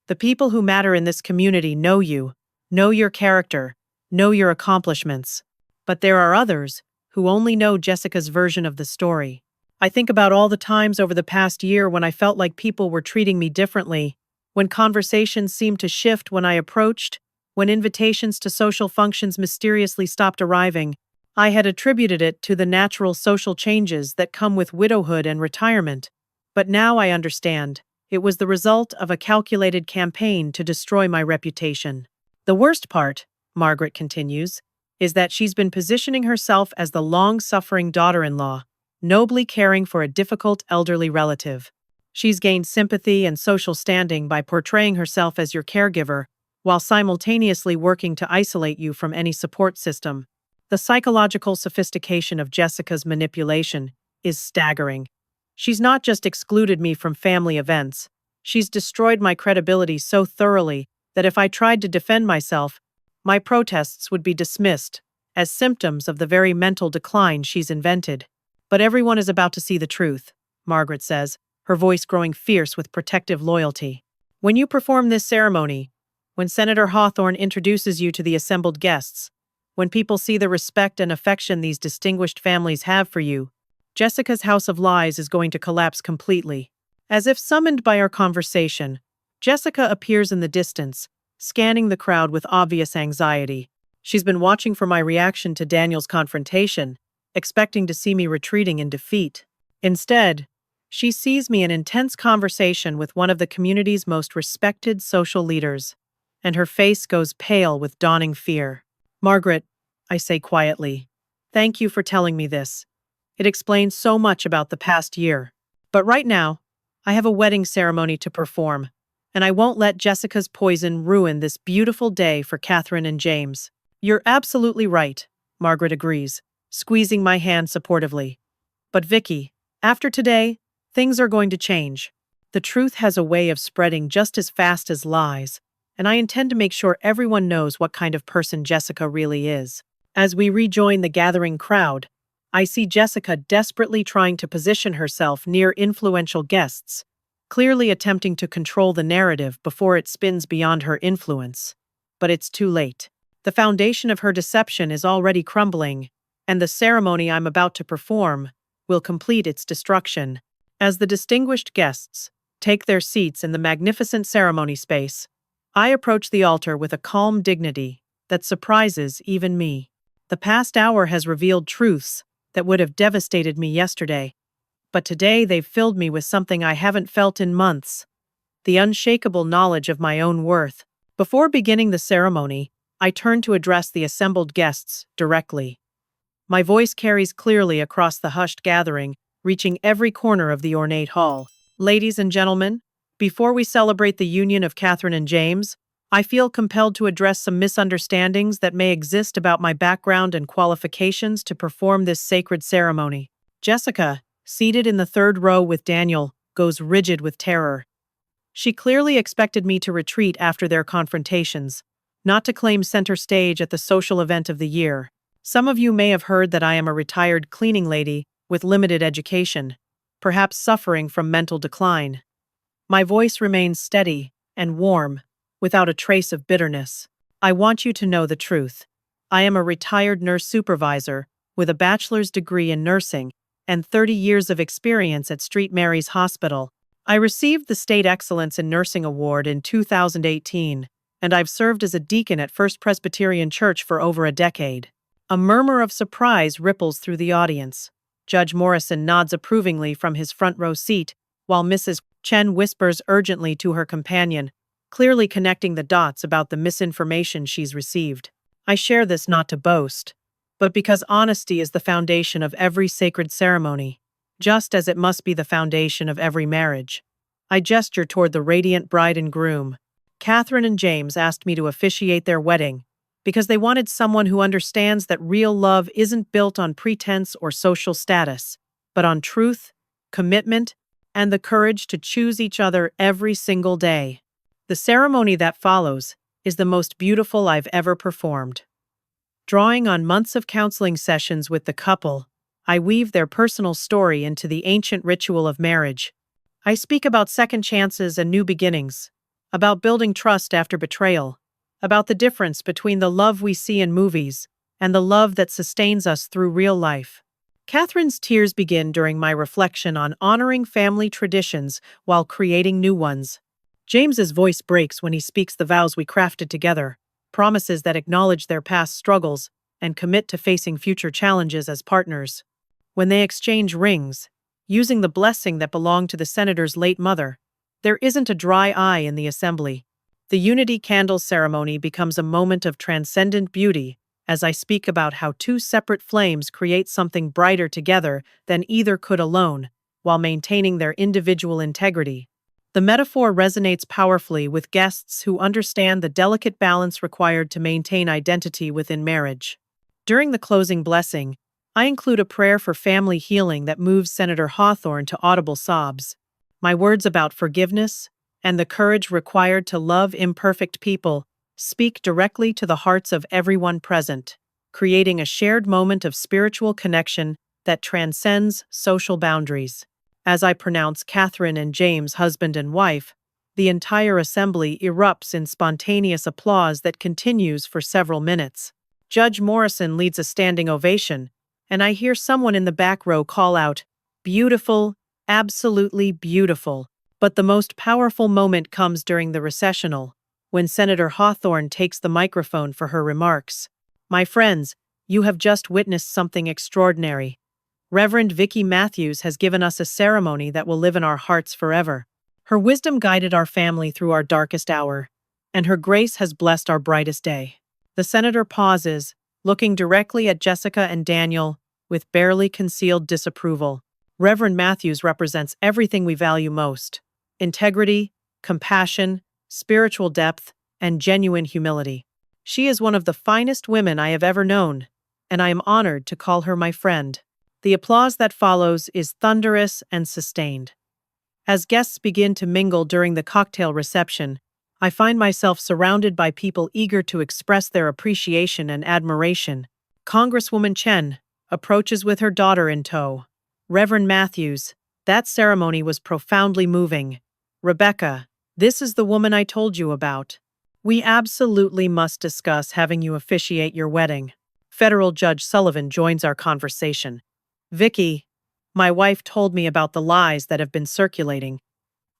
The people who matter in this community know you, know your character, know your accomplishments. But there are others who only know Jessica's version of the story. I think about all the times over the past year when I felt like people were treating me differently, when conversations seemed to shift when I approached, when invitations to social functions mysteriously stopped arriving. I had attributed it to the natural social changes that come with widowhood and retirement. But now I understand. It was the result of a calculated campaign to destroy my reputation. The worst part, Margaret continues, is that she's been positioning herself as the long-suffering daughter-in-law, nobly caring for a difficult elderly relative. She's gained sympathy and social standing by portraying herself as your caregiver, while simultaneously working to isolate you from any support system. The psychological sophistication of Jessica's manipulation is staggering. She's not just excluded me from family events, she's destroyed my credibility so thoroughly that if I tried to defend myself, my protests would be dismissed as symptoms of the very mental decline she's invented. But everyone is about to see the truth, Margaret says, her voice growing fierce with protective loyalty. When you perform this ceremony, when Senator Hawthorne introduces you to the assembled guests, when people see the respect and affection these distinguished families have for you, Jessica's house of lies is going to collapse completely. As if summoned by our conversation, Jessica appears in the distance, scanning the crowd with obvious anxiety. She's been watching for my reaction to Daniel's confrontation, expecting to see me retreating in defeat. Instead, she sees me in intense conversation with one of the community's most respected social leaders, and her face goes pale with dawning fear. Margaret, I say quietly, thank you for telling me this. It explains so much about the past year. But right now, I have a wedding ceremony to perform, and I won't let Jessica's poison ruin this beautiful day for Catherine and James. You're absolutely right, Margaret agrees, squeezing my hand supportively. But Vicky, after today, things are going to change. The truth has a way of spreading just as fast as lies, and I intend to make sure everyone knows what kind of person Jessica really is. As we rejoin the gathering crowd, I see Jessica desperately trying to position herself near influential guests, clearly attempting to control the narrative before it spins beyond her influence. But it's too late. The foundation of her deception is already crumbling, and the ceremony I'm about to perform will complete its destruction. As the distinguished guests take their seats in the magnificent ceremony space, I approach the altar with a calm dignity that surprises even me. The past hour has revealed truths that would have devastated me yesterday, but today they've filled me with something I haven't felt in months: the unshakable knowledge of my own worth. Before beginning the ceremony, I turn to address the assembled guests directly. My voice carries clearly across the hushed gathering, reaching every corner of the ornate hall. Ladies and gentlemen, before we celebrate the union of Catherine and James, I feel compelled to address some misunderstandings that may exist about my background and qualifications to perform this sacred ceremony. Jessica, seated in the third row with Daniel, goes rigid with terror. She clearly expected me to retreat after their confrontations, not to claim center stage at the social event of the year. Some of you may have heard that I am a retired cleaning lady with limited education, perhaps suffering from mental decline. My voice remains steady and warm, without a trace of bitterness. I want you to know the truth. I am a retired nurse supervisor with a bachelor's degree in nursing and 30 years of experience at St. Mary's Hospital. I received the State Excellence in Nursing Award in 2018, and I've served as a deacon at First Presbyterian Church for over a decade. A murmur of surprise ripples through the audience. Judge Morrison nods approvingly from his front row seat, while Mrs. Chen whispers urgently to her companion, clearly connecting the dots about the misinformation she's received. I share this not to boast, but because honesty is the foundation of every sacred ceremony, just as it must be the foundation of every marriage. I gesture toward the radiant bride and groom. Catherine and James asked me to officiate their wedding because they wanted someone who understands that real love isn't built on pretense or social status, but on truth, commitment, and the courage to choose each other every single day. The ceremony that follows is the most beautiful I've ever performed. Drawing on months of counseling sessions with the couple, I weave their personal story into the ancient ritual of marriage. I speak about second chances and new beginnings, about building trust after betrayal, about the difference between the love we see in movies and the love that sustains us through real life. Catherine's tears begin during my reflection on honoring family traditions while creating new ones. James's voice breaks when he speaks the vows we crafted together, promises that acknowledge their past struggles and commit to facing future challenges as partners. When they exchange rings, using the blessing that belonged to the senator's late mother, there isn't a dry eye in the assembly. The unity candle ceremony becomes a moment of transcendent beauty as I speak about how two separate flames create something brighter together than either could alone, while maintaining their individual integrity. The metaphor resonates powerfully with guests who understand the delicate balance required to maintain identity within marriage. During the closing blessing, I include a prayer for family healing that moves Senator Hawthorne to audible sobs. My words about forgiveness and the courage required to love imperfect people speak directly to the hearts of everyone present, creating a shared moment of spiritual connection that transcends social boundaries. As I pronounce Catherine and James husband and wife, the entire assembly erupts in spontaneous applause that continues for several minutes. Judge Morrison leads a standing ovation, and I hear someone in the back row call out, "Beautiful, absolutely beautiful." But the most powerful moment comes during the recessional, when Senator Hawthorne takes the microphone for her remarks. My friends, you have just witnessed something extraordinary. Reverend Vicky Matthews has given us a ceremony that will live in our hearts forever. Her wisdom guided our family through our darkest hour, and her grace has blessed our brightest day. The senator pauses, looking directly at Jessica and Daniel with barely concealed disapproval. Reverend Matthews represents everything we value most: integrity, compassion, spiritual depth, and genuine humility. She is one of the finest women I have ever known, and I am honored to call her my friend. The applause that follows is thunderous and sustained. As guests begin to mingle during the cocktail reception, I find myself surrounded by people eager to express their appreciation and admiration. Congresswoman Chen approaches with her daughter in tow. Reverend Matthews, that ceremony was profoundly moving. Rebecca, this is the woman I told you about. We absolutely must discuss having you officiate your wedding. Federal Judge Sullivan joins our conversation. Vicky, my wife told me about the lies that have been circulating.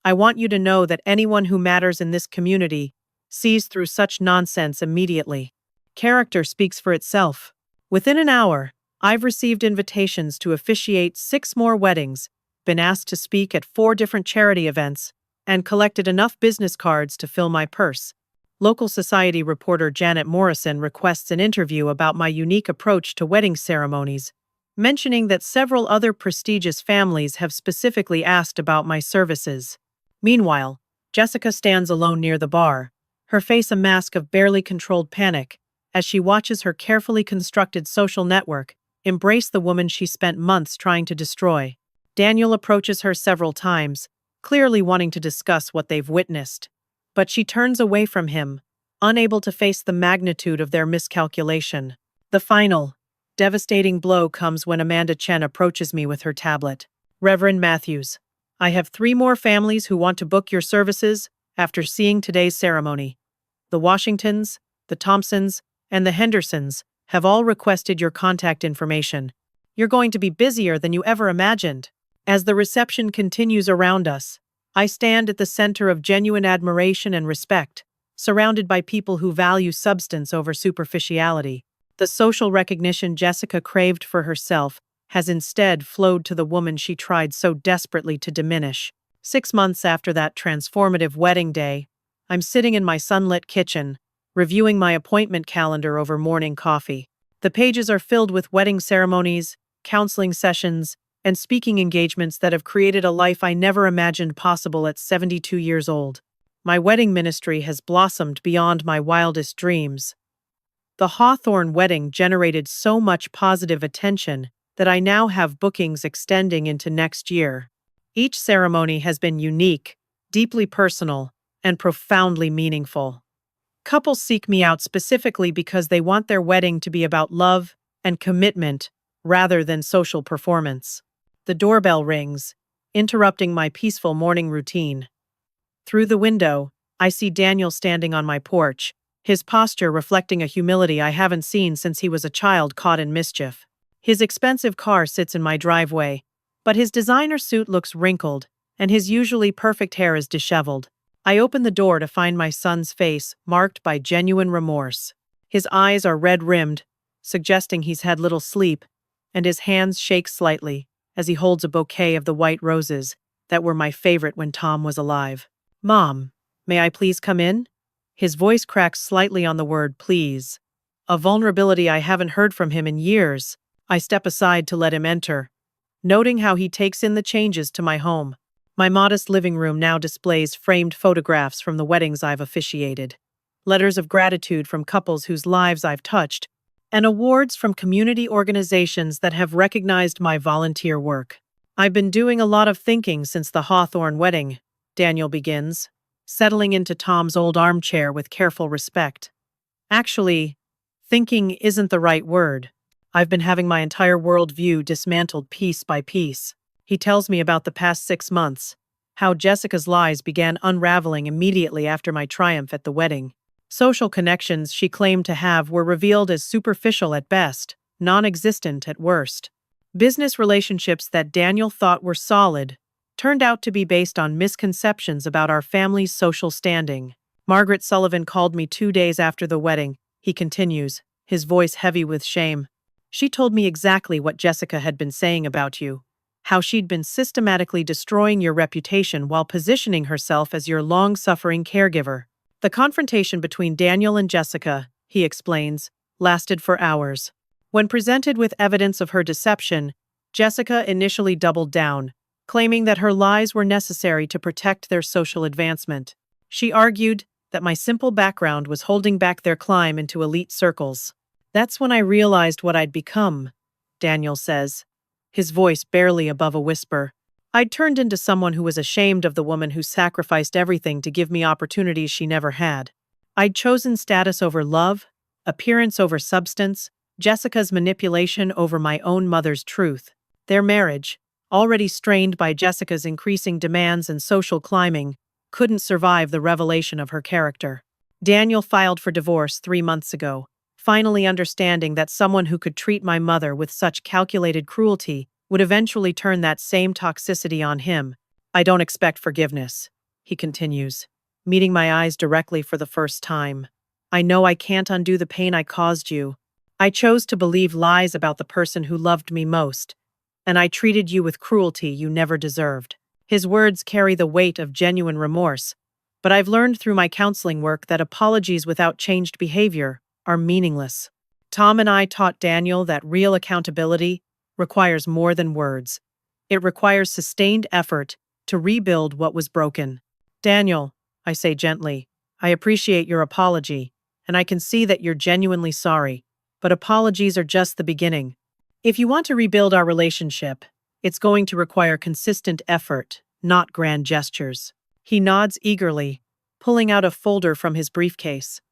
I want you to know that anyone who matters in this community sees through such nonsense immediately. Character speaks for itself. Within an hour, I've received invitations to officiate 6 more weddings, been asked to speak at 4 different charity events, and collected enough business cards to fill my purse. Local society reporter Janet Morrison requests an interview about my unique approach to wedding ceremonies, mentioning that several other prestigious families have specifically asked about my services. Meanwhile, Jessica stands alone near the bar, her face a mask of barely controlled panic, as she watches her carefully constructed social network embrace the woman she spent months trying to destroy. Daniel approaches her several times, clearly wanting to discuss what they've witnessed. But she turns away from him, unable to face the magnitude of their miscalculation. The final, devastating blow comes when Amanda Chen approaches me with her tablet. Reverend Matthews, I have 3 more families who want to book your services after seeing today's ceremony. The Washingtons, the Thompsons, and the Hendersons have all requested your contact information. You're going to be busier than you ever imagined. As the reception continues around us, I stand at the center of genuine admiration and respect, surrounded by people who value substance over superficiality. The social recognition Jessica craved for herself has instead flowed to the woman she tried so desperately to diminish. 6 months after that transformative wedding day, I'm sitting in my sunlit kitchen, reviewing my appointment calendar over morning coffee. The pages are filled with wedding ceremonies, counseling sessions, and speaking engagements that have created a life I never imagined possible at 72 years old. My wedding ministry has blossomed beyond my wildest dreams. The Hawthorne wedding generated so much positive attention that I now have bookings extending into next year. Each ceremony has been unique, deeply personal, and profoundly meaningful. Couples seek me out specifically because they want their wedding to be about love and commitment rather than social performance. The doorbell rings, interrupting my peaceful morning routine. Through the window, I see Daniel standing on my porch, his posture reflecting a humility I haven't seen since he was a child caught in mischief. His expensive car sits in my driveway, but his designer suit looks wrinkled, and his usually perfect hair is disheveled. I open the door to find my son's face marked by genuine remorse. His eyes are red-rimmed, suggesting he's had little sleep, and his hands shake slightly as he holds a bouquet of the white roses that were my favorite when Tom was alive. "Mom, may I please come in?" His voice cracks slightly on the word please, a vulnerability I haven't heard from him in years. I step aside to let him enter, noting how he takes in the changes to my home. My modest living room now displays framed photographs from the weddings I've officiated, letters of gratitude from couples whose lives I've touched, and awards from community organizations that have recognized my volunteer work. I've been doing a lot of thinking since the Hawthorne wedding, Daniel begins, settling into Tom's old armchair with careful respect. Actually, thinking isn't the right word. I've been having my entire worldview dismantled piece by piece. He tells me about the past 6 months, how Jessica's lies began unraveling immediately after my triumph at the wedding. Social connections she claimed to have were revealed as superficial at best, non-existent at worst. Business relationships that Daniel thought were solid turned out to be based on misconceptions about our family's social standing. Margaret Sullivan called me 2 days after the wedding, he continues, his voice heavy with shame. She told me exactly what Jessica had been saying about you, how she'd been systematically destroying your reputation while positioning herself as your long-suffering caregiver. The confrontation between Daniel and Jessica, he explains, lasted for hours. When presented with evidence of her deception, Jessica initially doubled down, claiming that her lies were necessary to protect their social advancement. She argued that my simple background was holding back their climb into elite circles. That's when I realized what I'd become, Daniel says, his voice barely above a whisper. I'd turned into someone who was ashamed of the woman who sacrificed everything to give me opportunities she never had. I'd chosen status over love, appearance over substance, Jessica's manipulation over my own mother's truth. Their marriage, already strained by Jessica's increasing demands and social climbing, couldn't survive the revelation of her character. Daniel filed for divorce 3 months ago, finally understanding that someone who could treat my mother with such calculated cruelty would eventually turn that same toxicity on him. I don't expect forgiveness, he continues, meeting my eyes directly for the first time. I know I can't undo the pain I caused you. I chose to believe lies about the person who loved me most, and I treated you with cruelty you never deserved. His words carry the weight of genuine remorse, but I've learned through my counseling work that apologies without changed behavior are meaningless. Tom and I taught Daniel that real accountability requires more than words. It requires sustained effort to rebuild what was broken. Daniel, I say gently, I appreciate your apology, and I can see that you're genuinely sorry, but apologies are just the beginning. If you want to rebuild our relationship, it's going to require consistent effort, not grand gestures. He nods eagerly, pulling out a folder from his briefcase.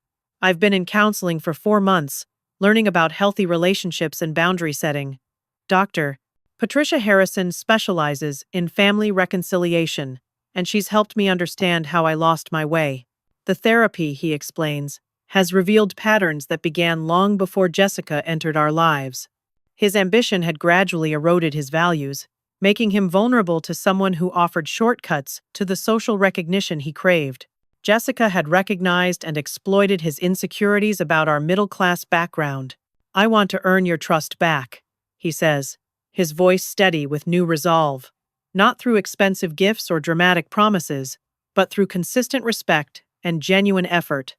I've been in counseling for 4 months, learning about healthy relationships and boundary setting. Dr. Patricia Harrison specializes in family reconciliation, and she's helped me understand how I lost my way. The therapy, he explains, has revealed patterns that began long before Jessica entered our lives. His ambition had gradually eroded his values, making him vulnerable to someone who offered shortcuts to the social recognition he craved. Jessica had recognized and exploited his insecurities about our middle-class background. I want to earn your trust back, he says, his voice steady with new resolve. Not through expensive gifts or dramatic promises, but through consistent respect and genuine effort.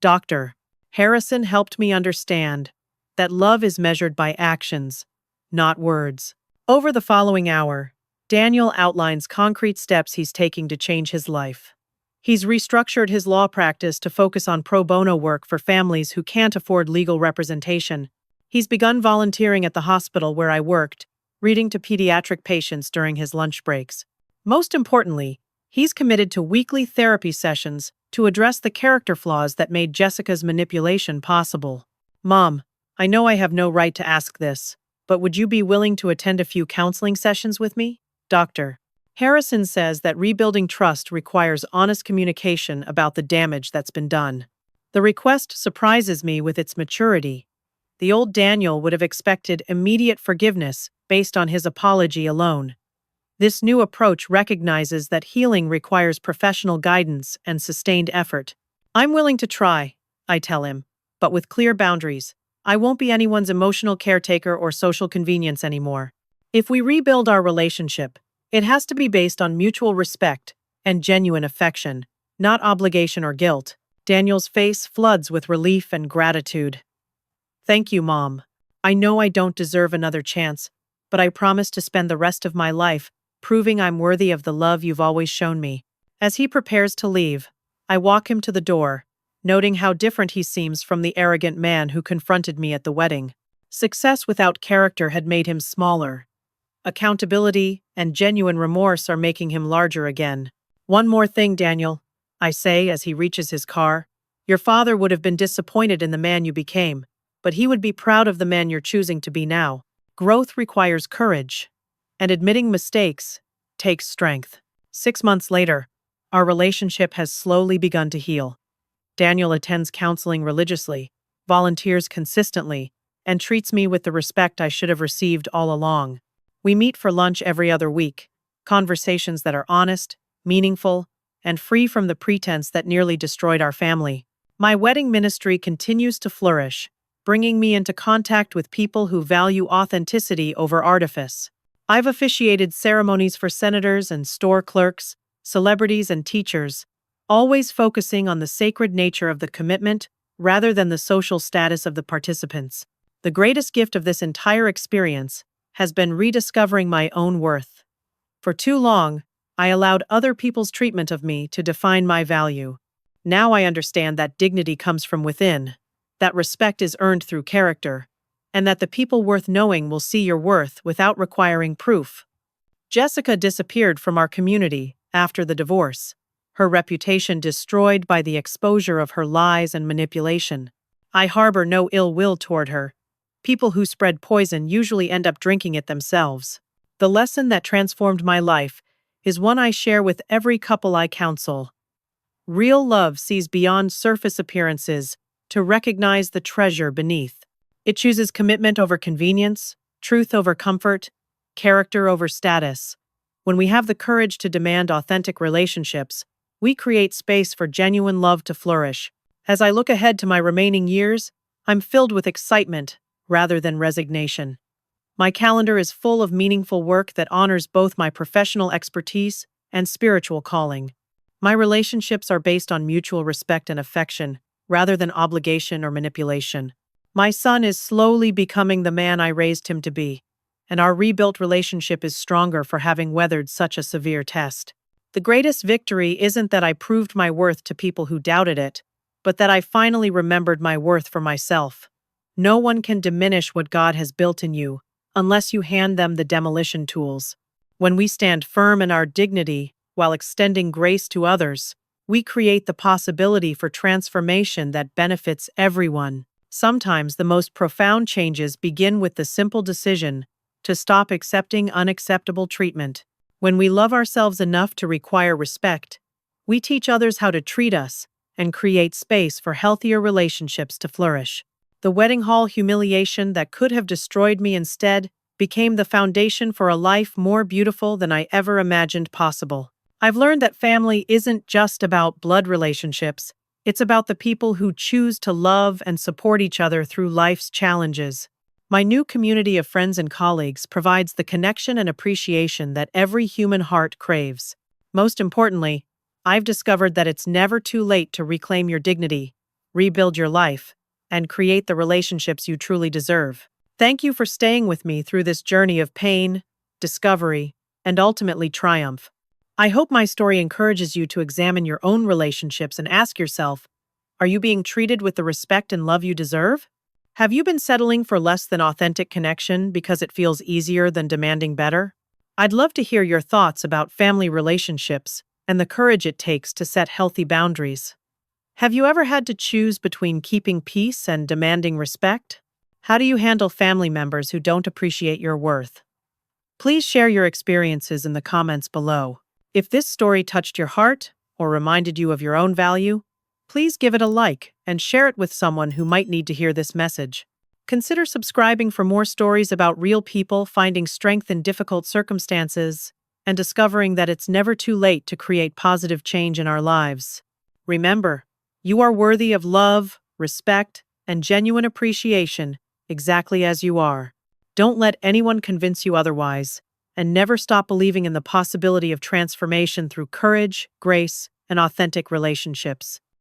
Dr. Harrison helped me understand that love is measured by actions, not words. Over the following hour, Daniel outlines concrete steps he's taking to change his life. He's restructured his law practice to focus on pro bono work for families who can't afford legal representation. He's begun volunteering at the hospital where I worked, reading to pediatric patients during his lunch breaks. Most importantly, he's committed to weekly therapy sessions to address the character flaws that made Jessica's manipulation possible. Mom, I know I have no right to ask this, but would you be willing to attend a few counseling sessions with me? Dr. Harrison says that rebuilding trust requires honest communication about the damage that's been done. The request surprises me with its maturity. The old Daniel would have expected immediate forgiveness based on his apology alone. This new approach recognizes that healing requires professional guidance and sustained effort. I'm willing to try, I tell him, but with clear boundaries. I won't be anyone's emotional caretaker or social convenience anymore. If we rebuild our relationship, it has to be based on mutual respect and genuine affection, not obligation or guilt. Daniel's face floods with relief and gratitude. Thank you, Mom. I know I don't deserve another chance, but I promise to spend the rest of my life proving I'm worthy of the love you've always shown me. As he prepares to leave, I walk him to the door, noting how different he seems from the arrogant man who confronted me at the wedding. Success without character had made him smaller. Accountability and genuine remorse are making him larger again. One more thing, Daniel, I say as he reaches his car. Your father would have been disappointed in the man you became, but he would be proud of the man you're choosing to be now. Growth requires courage, and admitting mistakes takes strength. 6 months later, our relationship has slowly begun to heal. Daniel attends counseling religiously, volunteers consistently, and treats me with the respect I should have received all along. We meet for lunch every other week, conversations that are honest, meaningful, and free from the pretense that nearly destroyed our family. My wedding ministry continues to flourish, bringing me into contact with people who value authenticity over artifice. I've officiated ceremonies for senators and store clerks, celebrities and teachers, always focusing on the sacred nature of the commitment rather than the social status of the participants. The greatest gift of this entire experience has been rediscovering my own worth. For too long, I allowed other people's treatment of me to define my value. Now I understand that dignity comes from within, that respect is earned through character, and that the people worth knowing will see your worth without requiring proof. Jessica disappeared from our community after the divorce, her reputation destroyed by the exposure of her lies and manipulation. I harbor no ill will toward her. People who spread poison usually end up drinking it themselves. The lesson that transformed my life is one I share with every couple I counsel. Real love sees beyond surface appearances to recognize the treasure beneath. It chooses commitment over convenience, truth over comfort, character over status. When we have the courage to demand authentic relationships, we create space for genuine love to flourish. As I look ahead to my remaining years, I'm filled with excitement rather than resignation. My calendar is full of meaningful work that honors both my professional expertise and spiritual calling. My relationships are based on mutual respect and affection, rather than obligation or manipulation. My son is slowly becoming the man I raised him to be, and our rebuilt relationship is stronger for having weathered such a severe test. The greatest victory isn't that I proved my worth to people who doubted it, but that I finally remembered my worth for myself. No one can diminish what God has built in you unless you hand them the demolition tools. When we stand firm in our dignity while extending grace to others, we create the possibility for transformation that benefits everyone. Sometimes the most profound changes begin with the simple decision to stop accepting unacceptable treatment. When we love ourselves enough to require respect, we teach others how to treat us and create space for healthier relationships to flourish. The wedding hall humiliation that could have destroyed me instead became the foundation for a life more beautiful than I ever imagined possible. I've learned that family isn't just about blood relationships, it's about the people who choose to love and support each other through life's challenges. My new community of friends and colleagues provides the connection and appreciation that every human heart craves. Most importantly, I've discovered that it's never too late to reclaim your dignity, rebuild your life, and create the relationships you truly deserve. Thank you for staying with me through this journey of pain, discovery, and ultimately triumph. I hope my story encourages you to examine your own relationships and ask yourself, are you being treated with the respect and love you deserve? Have you been settling for less than authentic connection because it feels easier than demanding better? I'd love to hear your thoughts about family relationships and the courage it takes to set healthy boundaries. Have you ever had to choose between keeping peace and demanding respect? How do you handle family members who don't appreciate your worth? Please share your experiences in the comments below. If this story touched your heart or reminded you of your own value, please give it a like and share it with someone who might need to hear this message. Consider subscribing for more stories about real people finding strength in difficult circumstances and discovering that it's never too late to create positive change in our lives. Remember, you are worthy of love, respect, and genuine appreciation exactly as you are. Don't let anyone convince you otherwise, and never stop believing in the possibility of transformation through courage, grace, and authentic relationships.